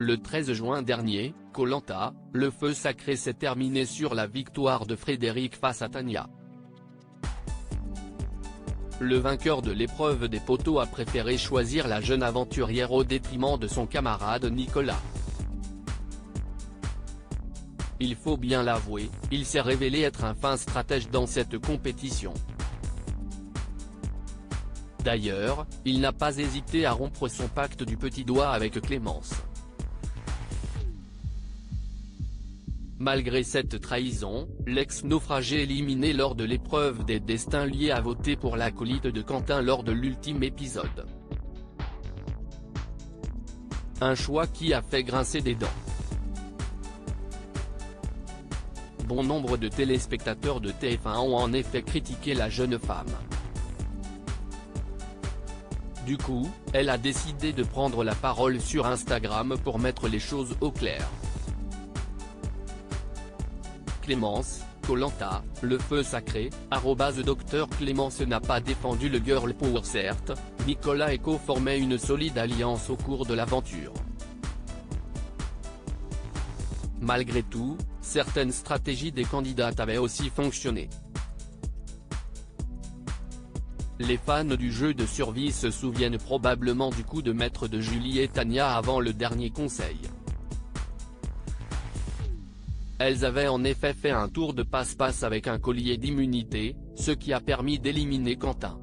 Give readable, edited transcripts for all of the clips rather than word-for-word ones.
le 13 juin dernier, Koh-Lanta, le feu sacré s'est terminé sur la victoire de Frédéric face à Tania. Le vainqueur de l'épreuve des poteaux a préféré choisir la jeune aventurière au détriment de son camarade Nicolas. Il faut bien l'avouer, il s'est révélé être un fin stratège dans cette compétition. D'ailleurs, il n'a pas hésité à rompre son pacte du petit doigt avec Clémence. Malgré cette trahison, l'ex-naufragé éliminé lors de l'épreuve des destins liés a voté pour l'acolyte de Quentin lors de l'ultime épisode. Un choix qui a fait grincer des dents. Bon nombre de téléspectateurs de TF1 ont en effet critiqué la jeune femme. Du coup, elle a décidé de prendre la parole sur Instagram pour mettre les choses au clair. Clémence, Koh-Lanta, le feu sacré, @Dr Clémence n'a pas défendu le girl power certes, Nicolas et Co formaient une solide alliance au cours de l'aventure. Malgré tout, certaines stratégies des candidates avaient aussi fonctionné. Les fans du jeu de survie se souviennent probablement du coup de maître de Julie et Tania avant le dernier conseil. Elles avaient en effet fait un tour de passe-passe avec un collier d'immunité, ce qui a permis d'éliminer Quentin.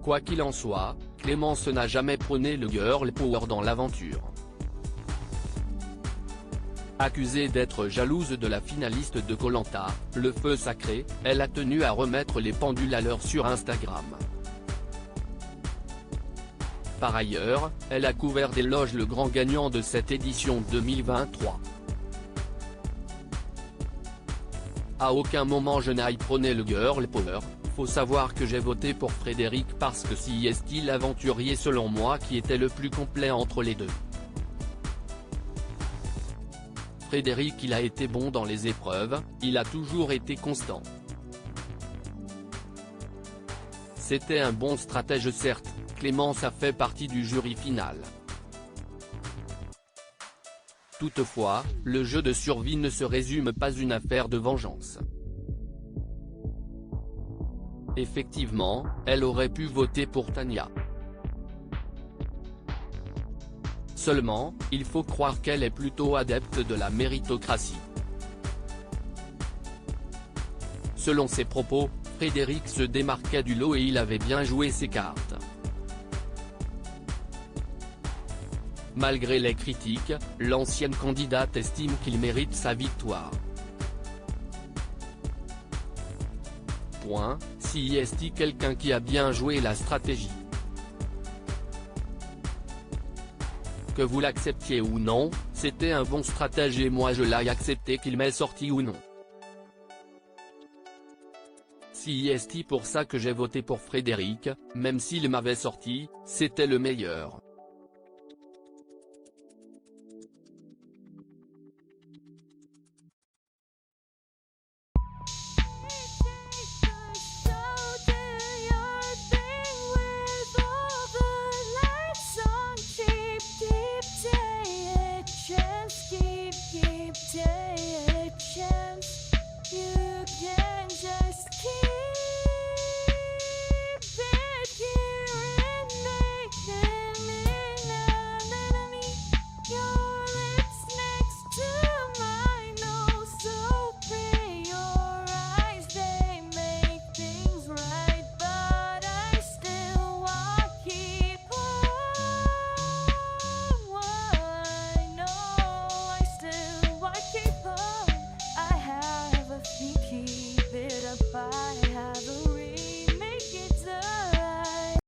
Quoi qu'il en soit, Clémence n'a jamais prôné le girl power dans l'aventure. Accusée d'être jalouse de la finaliste de Koh-Lanta, le feu sacré, elle a tenu à remettre les pendules à l'heure sur Instagram. Par ailleurs, elle a couvert d'éloges le grand gagnant de cette édition 2023. À aucun moment je n'ai prôné le girl power, faut savoir que j'ai voté pour Frédéric parce que si est l'aventurier selon moi qui était le plus complet entre les deux. Frédéric il a été bon dans les épreuves, il a toujours été constant. C'était un bon stratège certes, Clémence a fait partie du jury final. Toutefois, le jeu de survie ne se résume pas une affaire de vengeance. Effectivement, elle aurait pu voter pour Tania. Seulement, il faut croire qu'elle est plutôt adepte de la méritocratie. Selon ses propos, Frédéric se démarquait du lot et il avait bien joué ses cartes. Malgré les critiques, l'ancienne candidate estime qu'il mérite sa victoire. Si est quelqu'un qui a bien joué la stratégie. Que vous l'acceptiez ou non, c'était un bon stratège et moi je l'ai accepté qu'il m'ait sorti ou non. Si est pour ça que j'ai voté pour Frédéric, même s'il m'avait sorti, c'était le meilleur.